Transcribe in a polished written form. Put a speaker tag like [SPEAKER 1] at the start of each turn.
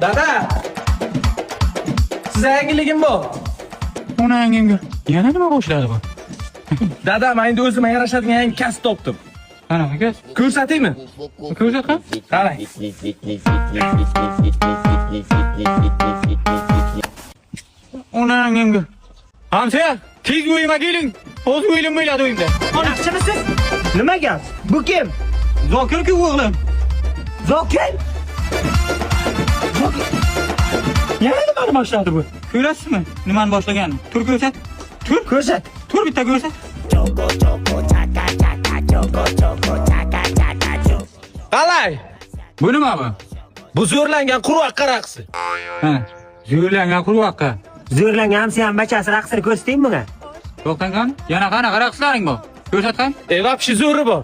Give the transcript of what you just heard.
[SPEAKER 1] Dada! Size yangiligim bu.
[SPEAKER 2] Ona yangimga. Yana nima boshladi bu?
[SPEAKER 1] Dada, men endi o'zimga yarashadigan yangi kasb topdim.
[SPEAKER 2] Qanaqa gaz?
[SPEAKER 1] Ko'rsataymi?
[SPEAKER 2] Ko'rsat qan?
[SPEAKER 1] Qarang.
[SPEAKER 2] Ona yangimga. Hamsa, tez uyima keling. O'z uyim bo'ladi uyimda.
[SPEAKER 3] Yaxshimisiz? Nima gap? Bu kim?
[SPEAKER 2] Zokir-ku o'g'lim.
[SPEAKER 3] Zokir?
[SPEAKER 2] Yana nimani boshladi bu? Ko'rasizmi? Nimani boshlaganini? Tur ko'rsat. Tur.
[SPEAKER 3] Ko'rsat.
[SPEAKER 2] Tur bitta ko'rsat.
[SPEAKER 1] Qalay?
[SPEAKER 2] Bu nima bu?
[SPEAKER 1] Bu zo'rlangan qurvaqqa raqsi.
[SPEAKER 2] Ha, zo'rlangan qurvaqqa.
[SPEAKER 3] Zo'rlangan hamsiyam bachasi raqsini ko'rsataymi bunga?
[SPEAKER 2] To'xtang qani? Yana qanaqa raqslaring bor? Ko'rsat qani?
[SPEAKER 1] Vapshi zo'ri bor.